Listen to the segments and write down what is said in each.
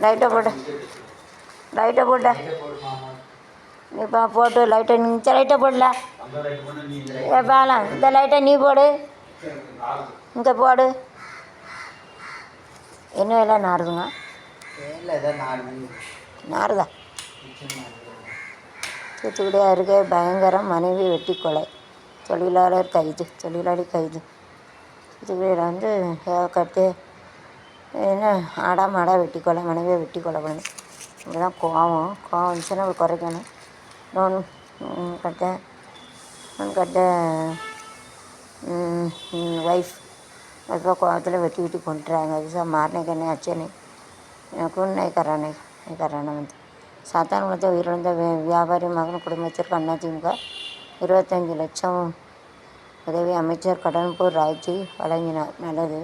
லைட்டை போட்டு லைட்டை போட்ட இப்போ போட்டு லைட்டை மிச்ச லைட்டை போடல ஏ பாலம் இந்த லைட்டை நீ போடு இங்கே போடு என்ன வேலை நாருதுங்க நாருதா தூத்துக்குடி அருகே பயங்கரம் மனைவி வெட்டி கொலை தொழிலாளர் கைது தொழிலாளி கைது தூத்துக்குடியில் வந்து கட்டு என்ன ஆடா மாடா வெட்டி கொலை மனைவியை வெட்டி கொலை பண்ணு இப்படிதான் கோவம் வந்துச்சுன்னா குறைக்கணும் லோன் கட்ட வைஃப் அதுக்கப்புறம் கோவத்தில் வெட்டி கொண்டுறாங்க அது மாறினே கண்ணே அச்சனே எனக்கும் நைக்கரானே வந்து சாத்தான்குளத்தை உயிரிழந்த வியாபாரி மகன் குடும்பத்திற்கு அதிமுக 25 லட்சம் உதவி அமைச்சர் கடம்பூர் ராஜு வழங்கினார். நல்லது.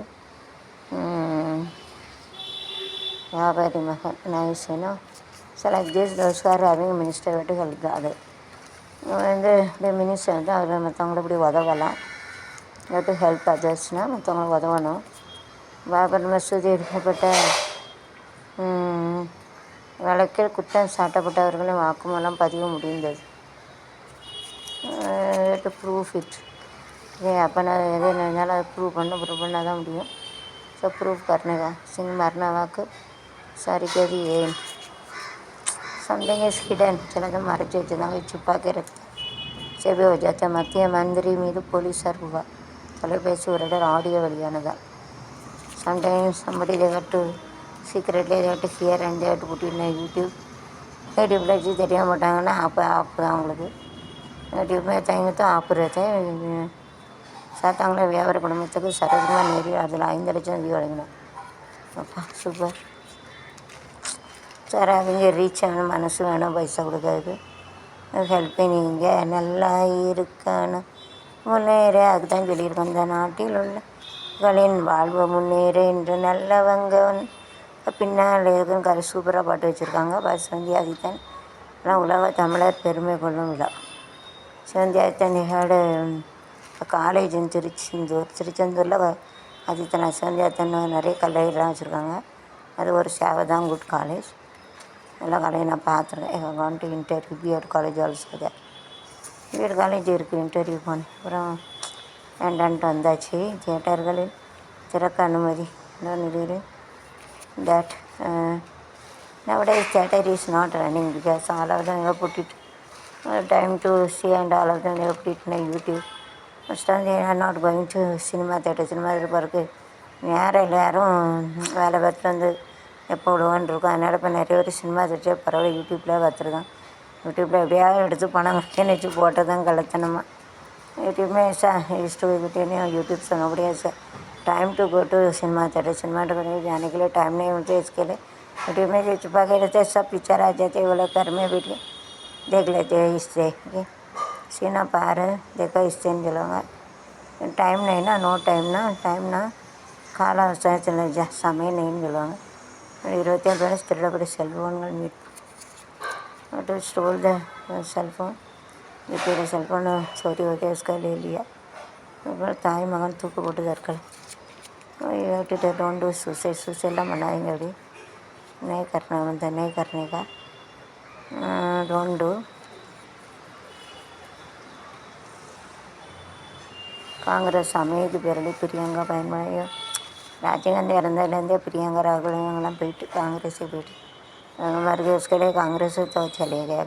வியாபாரி மகன் nice select this those are having minister விட்டு கழிக்காது வந்து இப்படி மினிஸ்டர் வந்து அவர் மற்றவங்களை இப்படி உதவலாம் இல்லாட்டி ஹெல்ப் அதர்ஸ்னால் மற்றவங்களுக்கு உதவணும். பாபர் மசூதி எடுக்கப்பட்ட வழக்கில் குற்றம் சாட்டப்பட்டவர்களின் வாக்குமூலம் பதிவு முடிந்தது. டு ப்ரூஃப் இட் அப்போ நான் எது இருந்தாலும் அதை ப்ரூவ் பண்ணால் தான் முடியும். ஸோ ப்ரூஃப் கர்னேகா சிங் மரணவாக்கு சரிக்கது ஏன் சம்திங் இஸ் ஹிடன் சிலதை மறைச்சி வச்சுருந்தாங்க துப்பாக்கி செவி வச்சாத்த மத்திய மந்திரி மீது போலீஸார் புகார் தொலைபேசி உரையாடல் ஆடியோ வெளியானதான். Sometimes somebody they have to secretly they have to hear and they have to put in யூடியூப்பில் வச்சு தெரிய மாட்டாங்கன்னா அப்போ தான் அவங்களுக்கு யூடியூப்பில் தயங்கத்தை ஆப்புறதை சாத்தாங்கள வியாபார குடும்பத்துக்கு சரஜமாக நேரி அதில் 5 லட்சம் நிதி வழங்கினோம். அப்பா சூப்பர் சார். அவங்க ரீச் ஆகணும் மனசு வேணும் பைசா கொடுக்கறதுக்கு ஹெல்ப் நீங்கள் நல்லா இருக்கணும் முன்னேற அதுக்கு தான் சொல்லியிருக்கோம். இந்த நாட்டில் உள்ளகளின் வாழ்வு முன்னேற என்று நல்லவங்க பின்னால் இருக்குன்னு கரை சூப்பராக பாட்டு வச்சுருக்காங்க. சிவந்தி ஆதித்தன் எல்லாம் உலக தமிழர் பெருமை கொள்ளும் விழா. சிவந்தி ஆதித்தன் நிகழ்டு காலேஜ் திருச்செந்தூரில் ஆதித்தன் சிவந்தி ஆதித்தன் நிறைய கல்லூரிலாம் வச்சுருக்காங்க. அது ஒரு சேவை தான். குட் காலேஜ் எல்லா காலேஜ் நான் பார்த்துருக்கேன். Government interview BEd college also தான். பிஎட் காலேஜ் இருக்குது. இன்டர்வியூ போனேன். அப்புறம் வேண்டான்ட்டு வந்தாச்சு. தியேட்டர்களில் திறக்க அனுமதி நிலையில் that nowadays theater is not running because all of them have put it time to see and all of them have put it in YouTube. Most of them they are not going to cinema theater park நேரம் இல்லை. யாரும் வேலை பார்த்துட்டு வந்து எப்போ விடுவான்னு இருக்கும். அதனால் இப்போ நிறைய பேர் சினிமா தேட்டர் பரவாயில்ல யூடியூப்பில் பார்த்துருக்கான். யூடியூப்பில் எப்படியாவது எடுத்து பணம் கட்டின்னு வச்சு போட்டது தான் கலத்தனமாக. यूट्यूब में ऐसा स्टोरी यूट्यूब से नोबडी ऐसा time to go to cinema theatre जाने के लिए टाइम नहीं मिलते. इसके लिए यूट्यूब में जो छुपा के रहते सब पिक्चर आ जाते वो लोग घर में बैठ के देख लेते हैं. इससे सीना पार देखो इससे नहीं चलूँगा. टाइम नहीं ना नो टाइम ना கால அவசரத்தில் சமயம் நெய்ன்னு சொல்லுவாங்க. 25 பேர் திருடப்பட்ட செல்ஃபோன்கள் மீட்பு. ஸ்டோல் த செல்ஃபோன் तेरे सेलफोन चोरी हो गया उसका ले लिया. ताई मगन तूक पोट दरकार डोंट डू सुसाइड मनाएंगे. अभी नहीं करना मतलब नहीं करने का डोंट डू. காங்கிரஸ் அமைதி பேரடி பிரியங்கா பயன்படுத்த ராஜீவ்காந்தி இறந்ததுலேருந்தே பிரியங்கா ராகுல் இவங்கெல்லாம் போயிட்டு காங்கிரஸே போயிட்டு मर उसके लिए कांग्रेस तो चले गया.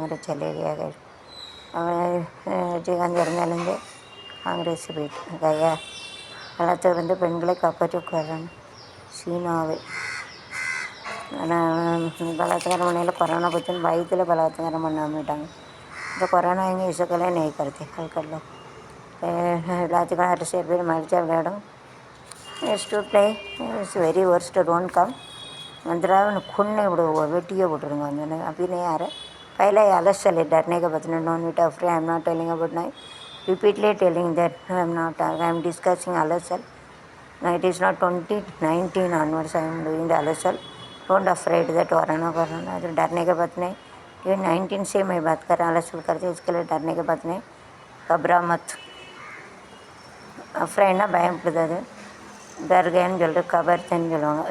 ராஜீவ்காந்தி இறந்தாலேருந்து காங்கிரஸ் போயிட்டு கயா வளர்த்துலேருந்து பெண்களை காப்பாற்றிக்கொள்ளணும். சீனாவை பலாத்காரம் பண்ணையில் கொரோனா பற்றின பயத்தில் பலாத்காரம் பண்ணாமட்டாங்க. இந்த கொரோனா எங்கே இசக்கலே नहीं करते कल कर लो. எல்லாத்துக்கும் அரசு பேர் மறிச்சா விளையாடும். It's to play it's very worst. Don't come मंदिराव खून नहीं विड़ो वेटिए विட்டுருங்க. வந்து அப்படின்னு யார் पहले अलग चले डरने का बचने don't be afraid. I am not telling about night repeatedly telling that I am not I am discussing अलग सेल. It is not 2019 onwards I am doing the अलग सेल. डोंट अफ्रेड दैट कोरोना डरने के बात नहीं. ये 19 से मैं बात कर रहा अलग सेल करते इसके लिए डरने के बात नहीं. घबरा मत. அஃப்ரைட்னா பயப்படுது. டர் கேன்னு சொல்லிட்டு கபர்த்தன்னு சொல்லுவாங்க.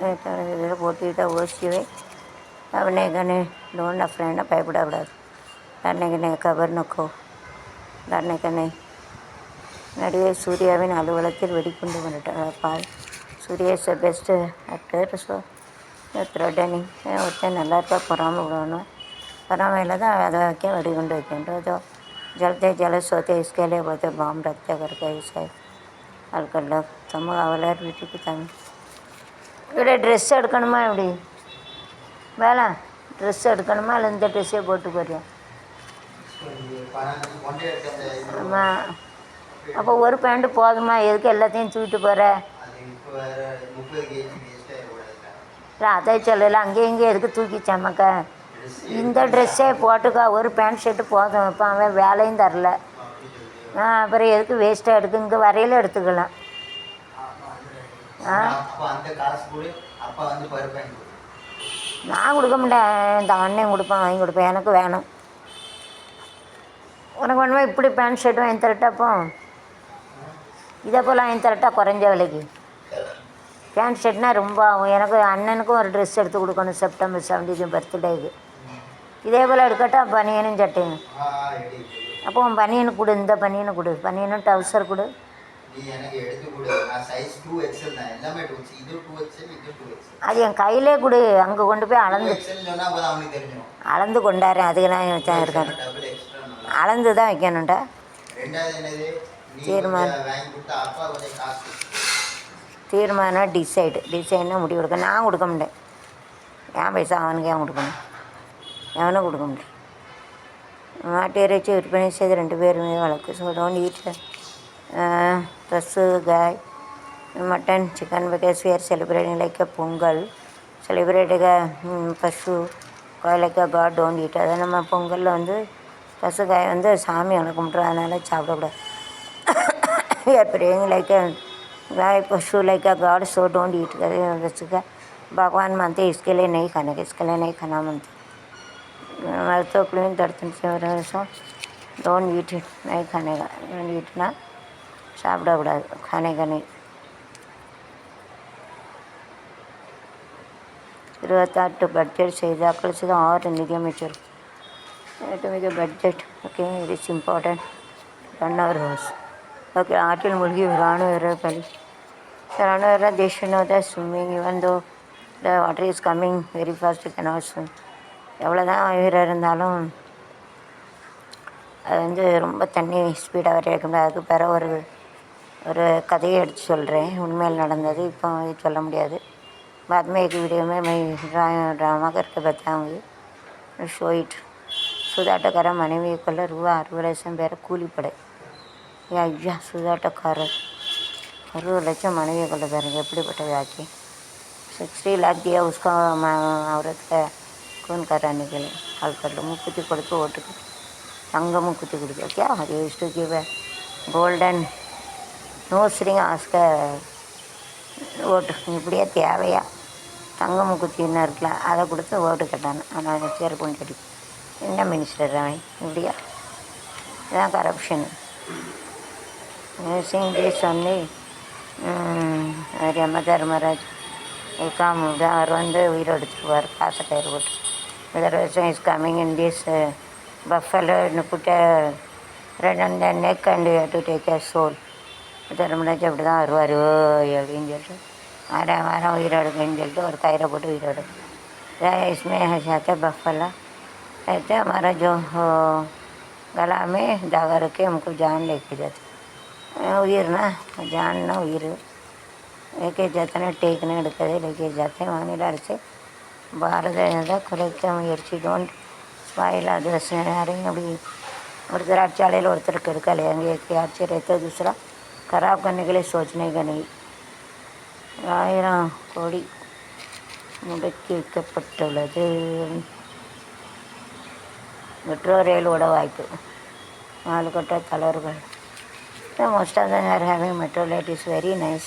போட்டிகிட்ட ஓசிவை அவனே கண்ணே டோன்ட் ஃப்ரெண்டை பயப்படக்கூடாது. கண்ணே கண்ணே கவர் நக்கோ கண்ணே கண்ணே. நடிகர் சூர்யாவின் அலுவலகத்தில் வெடிகுண்டு மிரட்டல். Suriya is the best actor. So threatening ஒருத்தன் நல்லா இருக்கா பொறாமல் விடணும். பொறாமையில் தான் அதை வைக்க வெடிகுண்டு வைக்கின்றோம். जो जलते जलस होते इसके लिए बोलते बम रखते करके ऐसे அல்கல்ல தமிழ் அவளார் வீட்டுக்கு தமிழ். இப்படி ட்ரெஸ் எடுக்கணுமா? எப்படி வேலை ட்ரெஸ் எடுக்கணுமா? இல்லை இந்த ட்ரெஸ்ஸே போட்டு போறியா? ஆமாம். அப்போ ஒரு பேண்ட்டு போதுமா? எதுக்கு எல்லாத்தையும் தூக்கிட்டு போகிற? இல்லை அதை சொல்லல, அங்கேயும் இங்கேயும் எதுக்கு தூக்கி சமக்க? இந்த ட்ரெஸ்ஸே போட்டுக்கா, ஒரு பேண்ட் ஷர்ட்டு போதும். இப்போ அவன் வேலையும் தரல. அப்புறம் எதுக்கு வேஸ்ட்டாக எடுக்கு? இங்கே வரையில எடுத்துக்கலாம். நான் கொடுக்க மாட்டேன், இந்த அண்ணன் கொடுப்பேன், வாங்கி கொடுப்பேன். எனக்கு வேணும். உனக்கு வேணுமா இப்படி பேண்ட் ஷர்ட் வாங்கி தரட்டாப்போ? இதே போல் வாங்கி தரட்டா குறைஞ்ச விலைக்கு? பேண்ட் ஷர்ட்னால் ரொம்ப ஆகும். எனக்கு அண்ணனுக்கும் ஒரு ட்ரெஸ் எடுத்து கொடுக்கணும் செப்டம்பர் 17 பர்த்டேக்கு. இதே போல் எடுக்கட்டா பனியனும் சட்டையும்? அப்போ உன் பனியனு கொடு, இந்த பனியனு கொடு, பனியனும் டவுசர் கொடு. அது என் கையிலே கொடு, அங்கே கொண்டு போய் அளந்து கொண்டாரேன். அதுக்கு நான் வச்சா இருக்கேன், அளந்து தான் வைக்கணும்டா. தீர்மானம் டிசைட்னா முடிவு கொடுக்க. நான் கொடுக்க முடியேன். ஏன் பைசா அவனுக்கு ஏன் கொடுக்கணும்? எவனும் கொடுக்க முடியும். மாட்டு இறைச்சி விற்பனை செய்து 2 பேர் மீது வழக்கு. ஸோ டோன்ட் ஈட் பசு காய் mutton chicken because we are celebrating like a Pongal. செலிப்ரேட்டுக பசு காய் like a god don't eat. அதை நம்ம பொங்கலில் வந்து பசு காய் வந்து சாமி கும்பிட்றோம், அதனால் சாப்பிடக்கூடாது. we are praying like a गाय पशु like a god so don't eat. वैसे भगवान मानते इसके लिए नहीं खाने का, इसके लिए नहीं खाना मानते. तो क्लीन दर्शन से डोंट ईट इट, नहीं खाने का. डोंट ईटना சாப்பிடக்கூடாது, खाने का नहीं. 28 பட்ஜெட் செய்தாக்கள் செய்த 6 நிதியமைச்சர். மிக budget okay it is important. 1 hour house okay. ஆற்றில் மூழ்கி ராணுவ வீரர் பலி. ராணுவ வீரர் they should know that swimming even though the water is coming very fast you cannot swim. எவ்வளோ தான் வீரர் இருந்தாலும் அது வந்து ரொம்ப தண்ணி ஸ்பீடாக வர இருக்க முடியாது. அதுக்கு பிற ஒரு கதையை எடுத்து சொல்கிறேன், உண்மையில் நடந்தது. இப்போ சொல்ல முடியாது. बाद में एक वीडियो में मैं ड्रामा करके बताऊँगी, ஷோ இட். சூதாட்டக்கார மனைவியை கொள்ள ரூபா 60 லட்சம் பேரை கூலிப்படை. ஐயா சூதாட்டக்காரர் 60 லட்சம் மனைவியை கொள்ள பாருங்க, எப்படிப்பட்ட வியாக்கி. 60 लाख दिया उसका औरत का खून कराने के लिए. ஆள்கடல மூக்குத்தி கொடுத்து ஓட்டுக்கு தங்க மூக்குத்தி கொடுக்க. क्या वेस्ट की கோல்டன் நோஸ் ரிங் ஆஸ்க ஓட்டு. இப்படியே தேவையா? தங்க மூக்குத்தின்னு இருக்கலாம், அதை கொடுத்து ஓட்டு கட்டானு. ஆனால் சேர் பொண்ணு கட்டி என்ன மினிஸ்டர் அவன்? இப்படியா? இதுதான் கரப்ஷன். சிங் தேஸ் ஒன்லி யம தர்மராஜ் உட்காம அவர் வந்து உயிரை எடுத்துருவார் காசை கயிறு போட்டு. இதர் வருஷம் is coming in this buffalo புட்ட red and neck and to take a soul. Dharmaraj அப்படி தான் வருவார் அப்படின்னு சொல்லிட்டு வாரம் உயிரை எடுக்குன்னு சொல்லிட்டு ஒரு கயிறை போட்டு உயிரை எடுக்கும். इसमें जाता है बफला रहते हमारा जो गला में धागा रखे हमको जान लेके जाते. உயிர்னா ஜான்னா உயிர் लेके जाते हैं, टेकने எடுக்கதே लेके जाते हैं. மாநில அரசு பாரத குறைக்க முயற்சி. Don't spoil others. யாரையும் அப்படி ஒருத்தர் ஆட்சியாளர் ஒருத்தருக்கு எடுக்கலை. அங்கே ஆட்சி रहते दूसरा खराब करने के लिए सोचने का नहीं. 1000 கோடி முடக்கி வைக்கப்பட்டுள்ளது. மெட்ரோ ரயிலோட வாய்ப்பு. 4 கட்ட தளர்வுகள். Most of them are having metro light is very nice.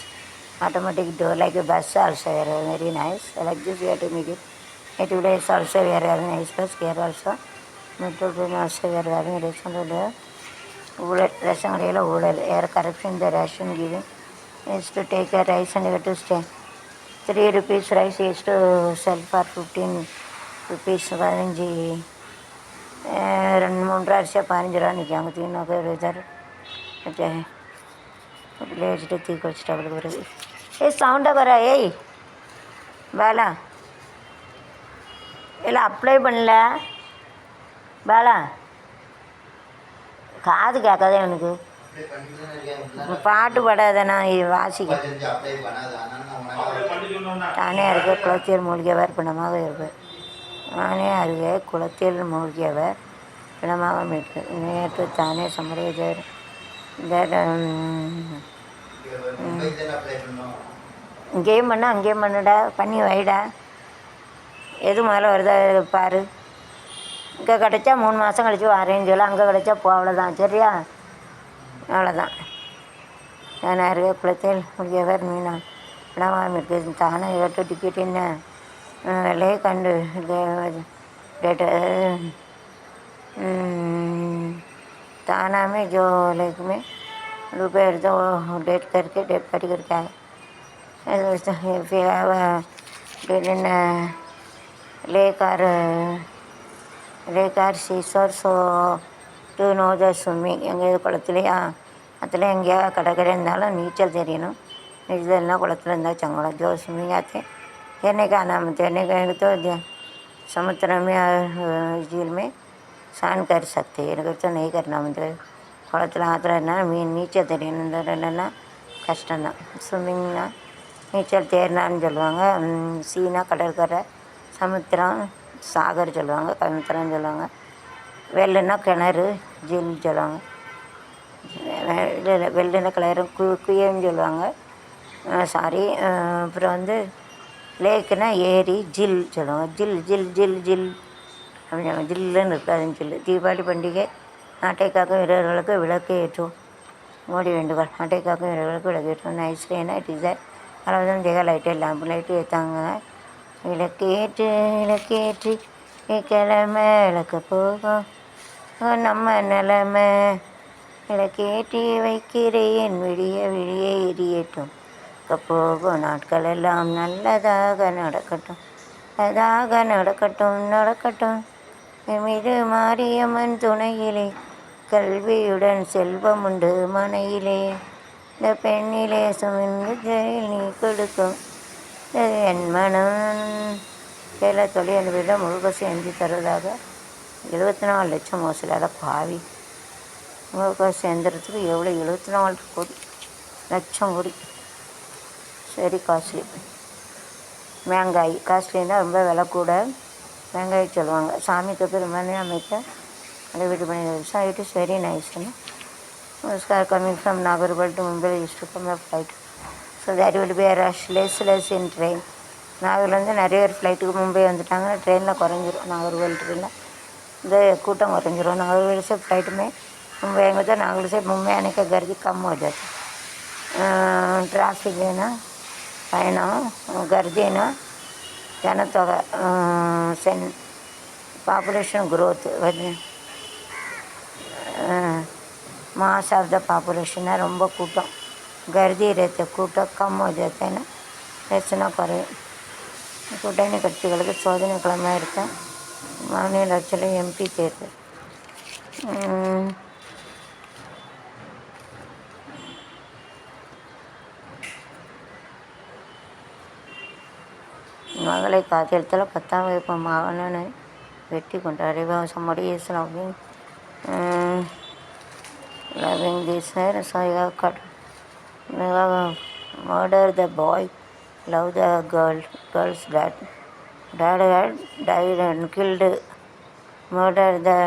Automatic door like a bus also very nice. Like this we have to make it. Today is also we are having nice bus here also. Metro train also we are having ration there. Ration rail order air corruption the ration giving is to take a rice and you have to stay. 3 rupees rice is to sell for 15 rupees 15 2-3 அரிசியாக 15 ரூபா நிற்காங்க. தீனாக்க ஒரு இதார் வச்சே அப்படியே வச்சுட்டு தூக்கி வச்சுட்டு அவளுக்கு வருது. சவுண்டாக வர பாலா இல்லை அப்ளை பண்ணல பாலா, காது கேட்காதே எனக்கு. பாட்டு பாடாத, நான் வாசிக்க தானே அருகே குளத்தில் மூழ்கியவர் பிணமாக இருப்பார். நானே அருகே குளத்தில் மூழ்கியவர் பிணமாக மீட்கு நேற்று தானே சமரேஜர் இங்கேயும் பண்ண அங்கேயும் பண்ணுடா, பண்ணி வைடா. எது முதல்ல வருதா பாரு. இங்கே கிடச்சா 3 மாதம் கழிச்சு வரேன்னு சொல்லி, அங்கே கிடச்சா போ, அவ்வளோதான். சரியா? அவ்வளோதான். நான் அருகே குளத்தில் முடியவர் மீனா பிணமாக இருக்கு. தானே ஏற்று டிக்கெட் என்ன விலையை கண்டு डेट ताना में जो लेक में रुपये तो डेट करके डेट पार्टी करके आए. फिर लेकर सीसर सो டூ நோ த ஸ்விம்மிங். எங்கேயாவது குளத்துலையா அதில் எங்கேயா கடற்கரை இருந்தாலும் நீச்சல் தெரியணும். நீச்சல் இல்லைனா குளத்துல இருந்தால் சங்கடம். ஜோ ஸ்விம்மிங் आते तैरने का नाम तैरने का तो समुद्र में झील में स्नान कर सकते. எனக்கு तो नहीं करना. मतलब குளத்தில் ஆற்றுல இருந்தால் நீச்சல் தெரியணும். இந்த இல்லைன்னா கஷ்டம்தான். ஸ்விம்மிங்னா நீச்சல் தேர்னான்னு சொல்லுவாங்க. சீனா கடற்கரை, சமுத்திரம் சாகர் சொல்லுவாங்க, சமுத்திரம்னு சொல்லுவாங்க. வெள்ளைன்னா கிணறு, ஜில்னு சொல்லுவாங்க. வெள்ளைன்னா கிணறு குயன்னு சொல்லுவாங்க. சாரி. அப்புறம் லேக்குன்னா ஏரி, ஜில் சொல்லுவாங்க. ஜில் ஜில் ஜில் ஜில் அப்படின்னு ஜில்லுன்னு இருக்காதுன்னு சொல்லி. தீபாவளி பண்டிகை நாட்டை காக்கும் வீரர்களுக்கு விளக்கு ஏற்றும். மோடி வேண்டுகோள். நாட்டை காக்கும் வீரர்களுக்கு விளக்கு ஏற்றும். நைஸ்லேனா டிசைர் அளவுதான் தேக லைட்டு லேம்பு லைட்டு ஏற்றாங்க. விளக்கேற்று விளக்கேற்றி கிழமை விளக்க போகும் நம்ம நிலமை. விளக்கேற்றி வைக்கிறேன் விடிய விடிய எரியேற்றும். போகும் நாட்கள் எல்லாம் நல்லதாக நடக்கட்டும், நல்லதாக நடக்கட்டும் நடக்கட்டும். மீது மாரியம்மன் துணையிலே கல்வியுடன் செல்வம் உண்டு மனையிலே. இந்த பெண்ணிலே சுமிந்து ஜெயில் நீ கொடுக்கும் என் மனம். வேலை தொழில் என்பதில் முழுக்க செஞ்சு தருவதாக 74 லட்சம் மோசலால் பாவி. முழுக்க சேர்ந்துறதுக்கு எவ்வளோ 74 கோடி லட்சம் கோடி. சரி காஸ்ட்லி. மேங்காய் காஸ்ட்லின்னா ரொம்ப விலை கூட. மேங்காய் சொல்லுவாங்க. சாமிக்கு பெருமானே அமைக்க அதை வீட்டு பண்ணி சார். இட் இஸ் வெரி நைஸ்ன்னு. ஸ்கார் coming from Nagercoil to Mumbai use to come flight. So that will be less in train. நாகூர்லேருந்து நிறைய பேர் ஃப்ளைட்டுக்கு மும்பை வந்துட்டாங்க. ட்ரெயினில் குறைஞ்சிரும். நாகர்கோவில் ட்ரெயினில் இந்த கூட்டம் குறைஞ்சிரும். नागरकोविल से फ्लाइट में मुंबई आएंगे तो नागौर से मुंबई आने का गर्दी कम हो जाती. ट्रैफिक है ना, பயணம் கர்தினா ஜனத்தொகை population growth mass of the population है. ரொம்ப கூட்டம் गर्दी रहते கூட்டம் कम हो जाते हैं ना, பிரச்சனை குறையும். கூட்டணி கட்சிகளுக்கு சோதனை கிழமை இருக்க மாநில ஆட்சியில் எம்பி தேர்தல். மகளை காத்திரத்தில் 10ஆம் வகுப்பு மகனை வெட்டி கொண்டார். somebody is loving this hair, so you have cut, you have murdered the boy, love the girl's dad had died and killed, murdered the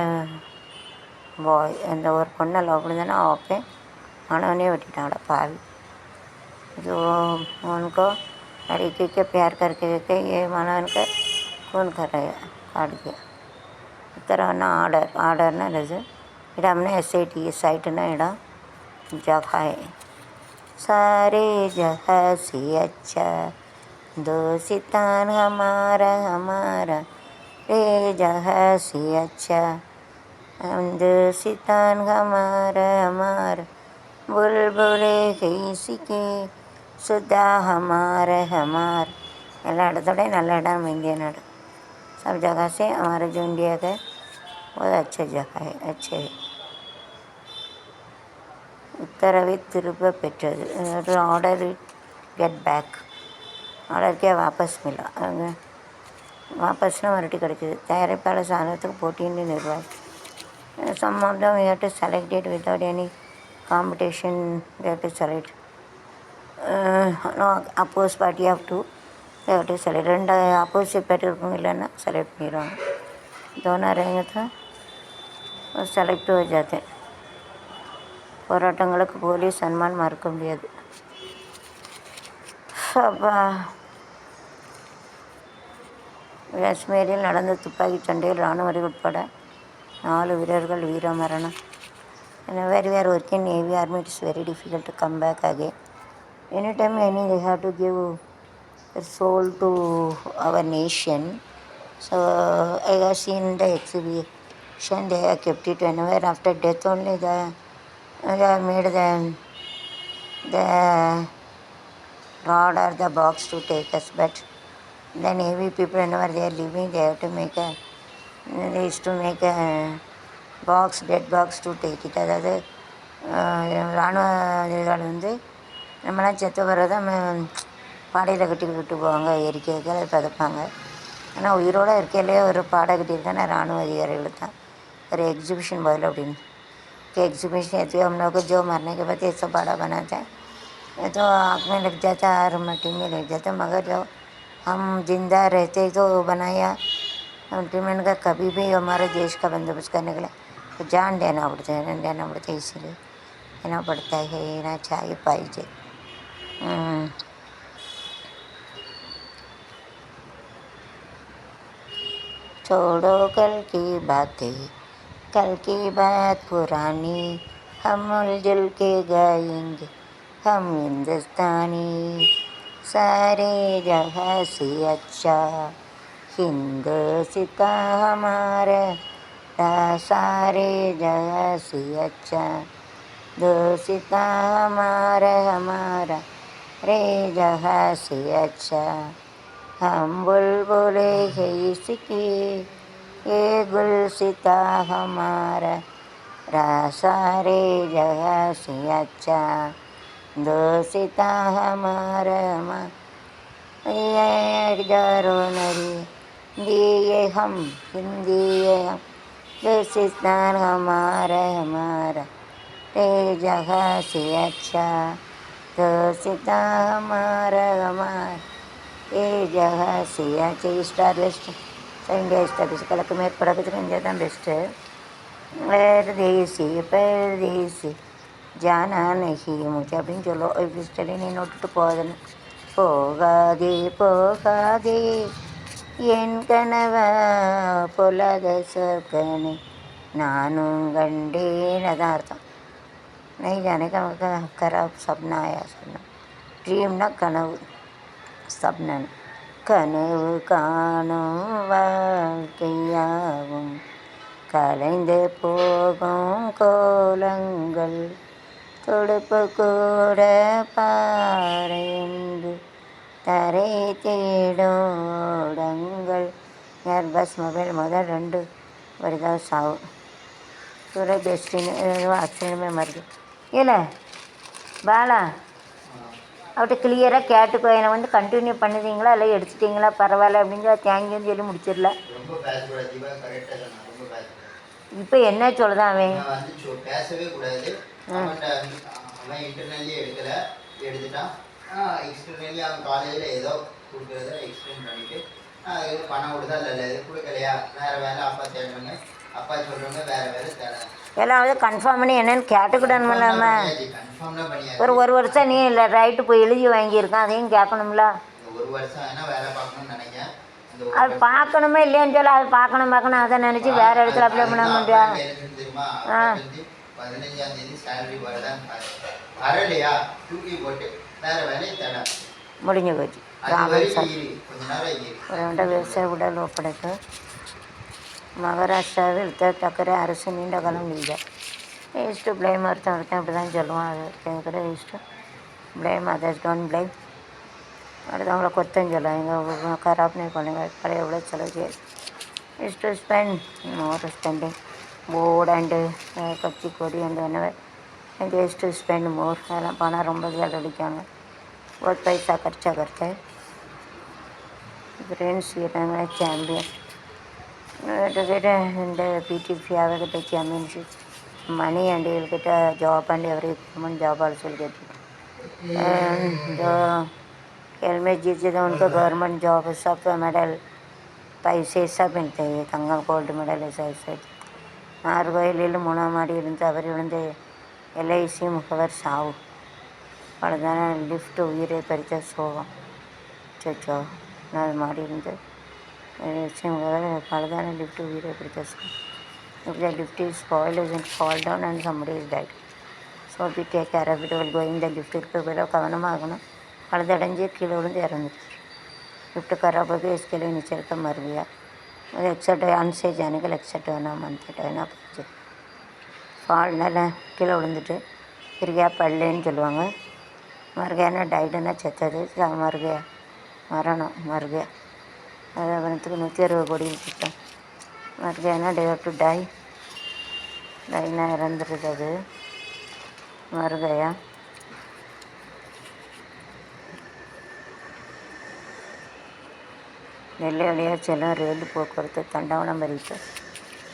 boy. அந்த ஒரு பொண்ணை லவ் பண்ணி அப்பே மனவனே வெட்டிட்டாங்கடா பாவி. जो उनको लड़की के प्यार करके ये मनन के खून कराया काट दिया. तरह आर्डर ना रजे इड़ा हमने SIT साइट ना इड़ा जगह है. सारे जगह से अच्छा दोस्तान हमारा रे जगह से अच्छा दोस्तान हमारा बुलबुले कैसी के சுதா ஹமார எல்லா இடத்தோடையும் நல்ல இடம் நம்ம இந்திய நாடு. सब जगह से हमारा जो इंडिया का बहुत अच्छी जगह है, अच्छे है. உத்தரவை திரும்ப பெற்றது. Order get back. ஆர்டர் கே வாபஸ் மிலா. அங்கே வாபஸ்னால் மறுபடியும் கிடைக்கிது. தயாரிப்பாளர் சாதனத்துக்கு போட்டியின்றி நிர்வாகி. Some of them we have to select it without any competition. We have to select. Oppose party of two we have to select. ரெண்டு அப்போசிட் பார்ட்டி இருக்கவங்க இல்லைன்னா செலக்ட் பண்ணிடுவாங்க. दोनों रहेंगे तो செலக்ட் हो जाते. போராட்டங்களுக்கு போலீஸ் சன்மான் மறுக்க முடியாது. அப்பா காஷ்மீரில் நடந்த துப்பாக்கிச் சண்டையில் இராணுவ உட்பட 4 வீரர்கள் வீரமரணம். Whenever we are working in Navy Army, it is very difficult to come back again. Anytime they have to give their soul to our nation. So I have seen the exhibition, they have kept it. Whenever after death only they have made the rod or the box to take us. But the Navy people, whenever they are leaving, they have to they used to make a box, dead box to take it. அதாவது இராணுவர்கள் நம்மளாம் செத்து வர்றதை பாடையில் கட்டிக்கிட்டு போவாங்க, எரிக்கிறதுக்கு அதை பதப்பாங்க. ஆனால் உயிரோடு இருக்கையிலே ஒரு பாடை கட்டியிருக்கேன் நான் ராணுவ அதிகாரிகளுக்கு தான். ஒரு एग्जीबिशन बोल அப்படின்னு कि एग्जीबिशन ऐसे हम लोग को जो मरने के बाद ये सब बड़ा बनाता है तो आँख में लग जाता है और मट्टी में लग जाता है. मगर जो हम जिंदा रहते तो बनाया अल्टीमेट का कभी भी हमारे देश का बंदोबस्त करने के लिए तो जान देना पड़ता है. इसीलिए देना पड़ता है, ना चाहिए पाइजे. छोड़ो कल की बातें, कल की बात पुरानी, हम मिलजुल के गाएंगे हम हिंदुस्तानी. सारे जहाँ से अच्छा हिंदुस्ता हमारा, सारे जहाँ से अच्छा दोस्ता हमारा रे जहाँ से अच्छा. हम बुलबुले हैं इसकी ये गुलसिता हमारा, सारे जगह से अच्छा दोस्ता हमारा. जारो नरी दिए हम हिंदी हम दोस्तान हमारा रे जगह से अच्छा दोस्ता हमारा ये जगह से अच्छा. Star list India star list कलक மேற்படத்துக்கு இந்தியா தான் பெஸ்ட்டு. परदेसी जाना नहीं मुझे அப்படின்னு சொல்லுவோம். இப்படி நீ நோட்டுட்டு போகுதுன்னு. போகாதே போகாதே என் கனவா பொல்லாத சொற்கனே நானும் கண்டேன் அதான் அர்த்தம். नहीं जाने का खराब सपना आया. सपना ड्रीम ना कनவு சப்னன். கனவு காணும் வாழ்க்கையாவும் கலைந்து போகும் கோலங்கள் துடுப்பு கூட பாறைந்து தரை தேடும் ஓடங்கள். யார் பஸ் மொபைல் முதல் 2 வருதான் சாவு पूरा डेस्टिनी एक्सीडेंट में मर गए. இல்லை பாலா அவர்கிட்ட கிளியராக கேட்டுக்கோ. என்னை கண்டினியூ பண்ணுறீங்களா இல்லை எடுத்துட்டிங்களா பரவாயில்ல அப்படின்னு தேங்க்யூன்னு சொல்லி முடிச்சிடல. இப்போ என்ன சொல்லுதான் அவன் பேசவே கூடாது. அவன் இன்டர்னல்லி எடுத்துட்டான். எக்ஸ்டர்னல்லி அவன் காலேஜில் ஏதோ கொடுக்குறத எக்ஸ்பிளைன் பண்ணிவிட்டு பணம் கொடுத்தா இல்லை இது கொடுக்கலையா வேறு வேலை அப்பா தேடுறாங்க அப்பா சொல்கிறவங்க வேறு வேலை தேடுறாங்க. எல்லாம் கன்ஃபார்ம் பண்ணி என்னென்னு கேட்டுக்கிடணுமில்லாம ஒரு வருஷம் நீ இல்லை ரைட்டு போய் எழுதி வாங்கியிருக்கான் அதையும் கேட்கணும்ல. ஒரு வருஷம் வேணால் வேலை பார்க்கணும்னு நினைக்கிறேன். அது பார்க்கணுமே இல்லையான்னு சொல்லி அது பார்க்கணும் அதை நினச்சி வேறு இடத்துல அப்ளை பண்ண முடியா. 15ஆம் சேலரி வரலையா தூக்கி போட்டு வேறு வேலையை தேட முடிஞ்சு போச்சு. ஒரு விவசாய உடல் ஒப்படைப்பு. மகாராஷ்டிராவில் தக்கரை அரசு நீண்ட காலம் லீடர். ஈஸ்ட்டு பிளேம் ஒருத்தன் அப்படி தான் சொல்லுவான். அது கேட்குற easy to blame others don't blame. அடுத்தவங்கள கொத்தம் சொல்லுவாங்க. எங்கள் கராப்னே பண்ணுங்க பழைய எவ்வளோ செலவு செய்ய is to spend more spending board and கட்சி கொடி and whenever and they used to spend more. அதெல்லாம் பணம் ரொம்ப செலவழிக்காங்க. ஒரு பைசா खर्चा करते हैं. Friends இருக்காங்க சாம்பியன் இந்த பிடிபி அவர்கிட்ட championship money and you'll get a job and every government job also will get it. And जो खेल में जीते थे उनको गवर्नमेंट जॉब सब मेडल पैसे सब मिलते हैं தங்கம் கோல்டு மெடல் ऐसा நார்கோயிலில் 3ஆம் மாடி இருந்து அவர் விழுந்து எல்ஐசி முகவர் சாவு பலதான லிஃப்ட் உயிரை பறித்த சோகம் சச்சோ 4 மாடி இருந்து எல்ஐசி முகவர் பலதான லிஃப்ட் உயிரை பறித்த சோகம். If the lift is spoiled and fall down and somebody is dead, so we take care of it while going the lift. இருக்க கவனமாக இருக்கணும். பழுதடைஞ்சு கீழே விழுந்து இறந்துச்சு. लिफ्ट खराब हो गई इसके लिए नीचे का मर गया. एक्सेट अनसे जाने का एक्सेट होना मनते ना போச்சு. ஃபால்னால கீழே விழுந்துட்டு இருக்கையா பல்லேன்னு சொல்லுவாங்க. மறுகையானா டைடுன்னா செத்தது மறுகையா மரணம் மறுகையா அது அவனத்துக்கு 160 கோடி திட்டம். மறுகையானா டே டு டை டைனா இறந்துருது. அது மறுகையா நெல்லை வழியாக செல்லும் ரயில் போக்குவரத்து தண்டவாளம் வரைத்து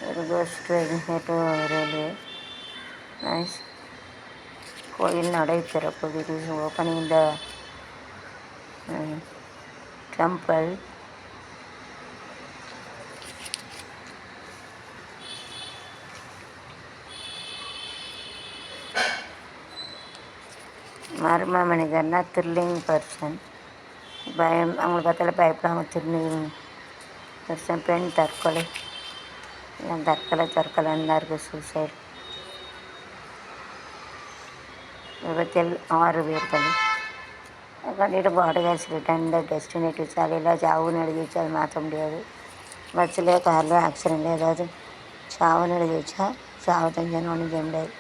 ஒரு ghost train to railway nice. கோயில் நடை திறப்பு இது ஓப்பனிங் த டெம்பிள். மர்ம மனிதர்னா த்ரில்லிங் பர்சன். பயம் அவங்களை பார்த்தால பயப்படாமல் த்ரில்லிங் பர்சன். பெண் தற்கொலை எல்லாம் தற்கொலைன்னு தான் இருக்குது. சூசைட். விபத்தில் 6 பேர் பலி. கண்டிப்பாக பாடி ஆக்சிடென்ட் இந்த டெஸ்டினேட்டிவ் சாலையில் சாவுன்னு எழுதி வச்சு அதை மாற்ற முடியாது. பஸ்ஸில் காரில் ஆக்சிடெண்ட்டில் ஏதாவது சாவுன்னு எழுதி வச்சா சாவத்தஞ்சன்னு ஒன்றும் செய்ய முடியாது.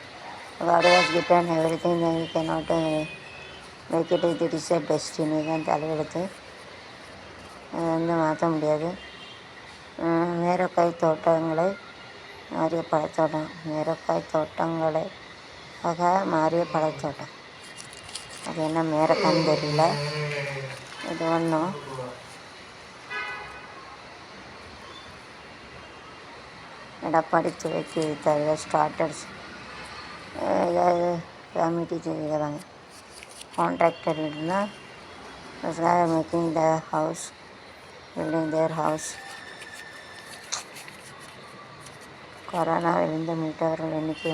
God has given everything and you cannot make it. It is a destiny தான் தலையெழுத்து. அது வந்து மாற்ற முடியாது. மேரக்காய் தோட்டங்களை மாறிய பழத்தோட்டம். மேரக்காய் தோட்டங்களை ஆக மாறிய பழத்தோட்டம். அது என்ன மேரக்கான்னு தெரியல. இது ஒன்றும் எடப்பாடி துறைக்கு தவிர ஸ்டார்டர்ஸ் ஏதாவது கமிட்டி செய்கிறாங்க. கான்ட்ராக்டர் இருந்தால் making the house building their house. கொரோனாவிலிருந்து மீட்டவர்கள் எண்ணிக்கை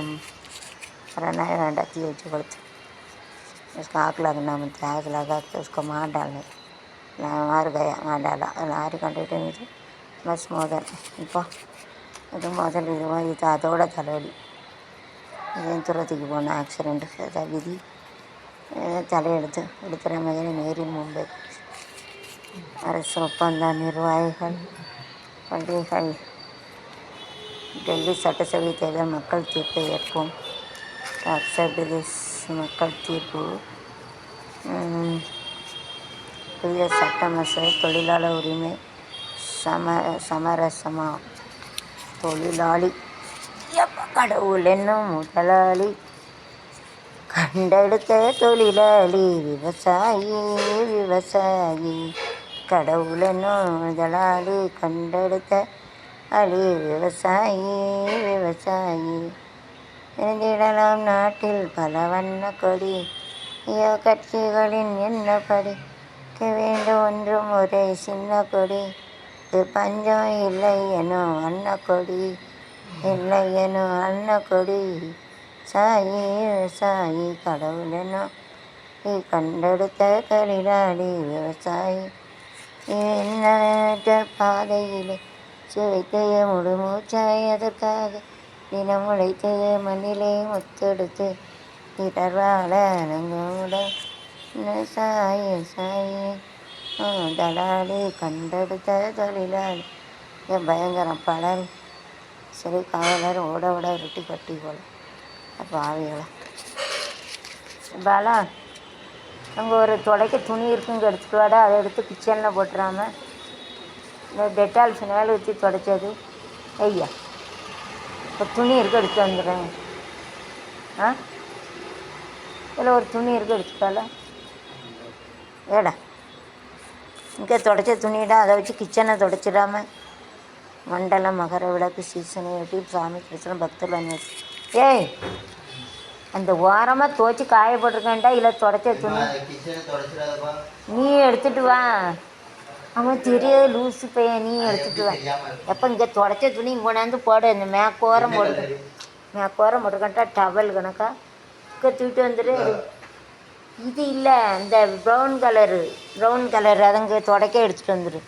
கொरोना வேண்டாம் தீ வச்சு கொடுத்து उसको आग लगना मत आग लगा के उसको मार डालने मार गया मार डाला லாரி கண்டுகிட்டு இருந்துச்சு. பஸ் மோதல். இப்போ இது மோதல் இது அதோட தலைவலி. இதன் துரத்துக்கு போன ஆக்சிடெண்ட் அதான் விதி. தலையெடுத்து எடுத்துகிற மாதிரி நேரில் மும்பை அரசு ஒப்பந்த நிர்வாகிகள் பள்ளிகள். டெல்லி சட்டசபை தேர்தல் மக்கள் தீர்ப்பை ஏற்போம். அக்செப்ட் திஸ் மக்கள் தீர்ப்பு. புதிய சட்ட மசோதா தொழிலாளர் உரிமை சமரசமா. தொழிலாளி கடவுள் என்னும் முதலாளி கண்டெடுத்த தொழிலாளி விவசாயி விவசாயி கடவுள் என்னும் முதலாளி கண்டெடுத்த அழி விவசாயி விவசாயி. எழுந்திடலாம் நாட்டில் பல வண்ண கொடி. கட்சிகளின் என்னப்படி வேண்டும் ஒன்றும் ஒரே சின்ன கொடி. இது பஞ்சம் இல்லை எனும் அன்னக்கொடி இல்லை எனும் அன்னக்கொடி. சாயி விவசாயி கடவுள் எனும் கண்டெடுத்த தொழிலாளி விவசாயி. எண்ணற்ற பாதையிலே சுவைத்தைய முழுமூச்சாய் அதற்காக தினம் உழைத்தைய மண்ணிலே முத்தெடுத்து இடர்வாழ நங்கூட சாயி சாயி முதலாளி கண்டெடுத்த தொழிலாளி. பயங்கரம் பலர் சரி காவலர் ஓட ஓட ரொட்டி கட்டி போல. அப்போ ஆவிகளா பாலா அங்கே ஒரு துடைக்க துணி இருக்குங்க எடுத்துகிட்டு வாடா. அதை எடுத்து கிச்சனில் போட்டுறாம இந்த டெட்டால் ஃபினால் ஊற்றி துடைச்சது ஐயா. இப்போ துணி இருக்க எடுத்து வந்துடுறேன். ஆ, இதில் ஒரு துணி இருக்க எடுத்துட்டால ஏடா, இங்கே துடைச்ச துணிடா, அதை வச்சு கிச்சனை துடைச்சிடாம. மண்டலம் மகர விளக்கு சீசனை ஒட்டி சாமி கிருஷ்ணன் பக்தர்கள் ஏய், அந்த ஓரமாக துவச்சி காய போட்டிருக்கேன்டா, இல்லை துடைச்ச துணி நீ எடுத்துகிட்டு வா. அவன் தெரியாது லூசு பையன், நீ எடுத்துகிட்டு வா. எப்போ இங்கே துடைச்ச துணி இங்கே கொண்டாந்து போடு. இந்த மேக்கோரம் போடுது, மேக்கோரம் போட்டிருக்கேன்டா டவல் கணக்கா. இங்கே தூக்கிட்டு வந்துடு. இது இல்லை, இந்த ப்ரௌன் கலரு அதை இங்கே துடைக்க எடுத்துகிட்டு வந்துடு.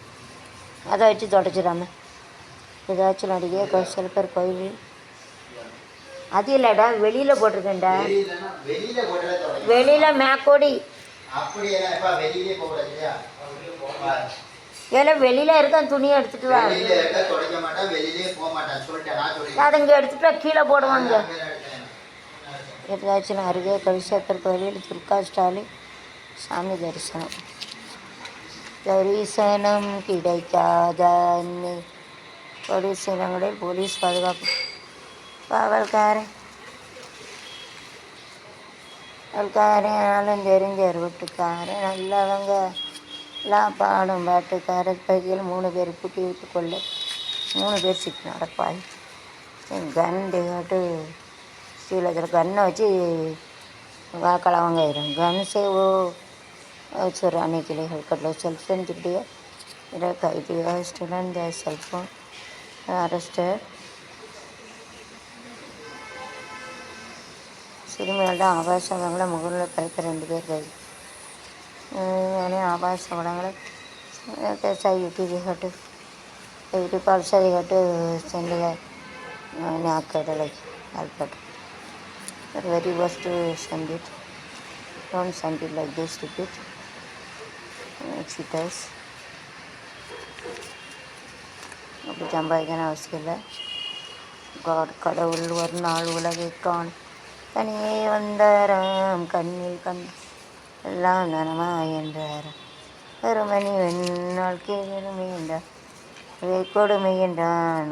அதை வச்சு துடைச்சிடாம ஏதாச்சும் நடிகை சில பேர் கோயில். அது இல்லைடா, வெளியில் போட்டிருக்கேன்டா, வெளியில் மேக்கோடி. ஏன்னா வெளியில் இருக்க துணியை எடுத்துகிட்டு வா. அதை இங்கே எடுத்துகிட்டு வா, கீழே போடுவாங்க. ஏதாச்சும் அருகே கவிசேப்பர் கோயில் துர்கா ஸ்டாலின் சாமி தரிசனம். தரிசனம் கிடைக்காத போலீஸ் இடங்களில் போலீஸ் பாதுகாப்பு. காவல்காரன் ஆளும் தெரிஞ்ச வீட்டுக்காரன் நல்லவங்க எல்லாம் பாடும் பாட்டுக்காரர் பகுதியில் 3 பேர் கூட்டி விட்டு கொள்ள 3 பேர் சிக்கி நடப்பாய். கன் கேட்டு ஸ்ரீலத்தில் கன்னை வச்சு வாக்களவங்க ஆயிரும். கன் से वो चुराने के लिए हेलीकॉप्टर सेलफोन जुटिया मेरा கைது ஸ்டூடெண்ட் த செல்ஃபோன் அரெஸ்டட். சிறுமிகளோட ஆபாச படங்களை முகநூலில் பறித்த 2 பேர் கைது. ஆபாச படங்களை யூடியூப் ஹட்டு யூடியூப் ஆல்சோ ஹட்டு சென்டிக நாக்கடலை ஆல்பட். Very worst to send it. Don't send it like this, stupid. Cheaters. அப்படி சம்பாதிக்கணும் அவசியம் இல்லை. கடவுள் ஒரு நாள் உலகை காண் தனியே வந்தாராம், கண்ணில் கண் எல்லாம் நனமா என்றாராம். ஒரு மணி வெண்ணாள் கேளுமை என்றார், கொடுமை என்றான்.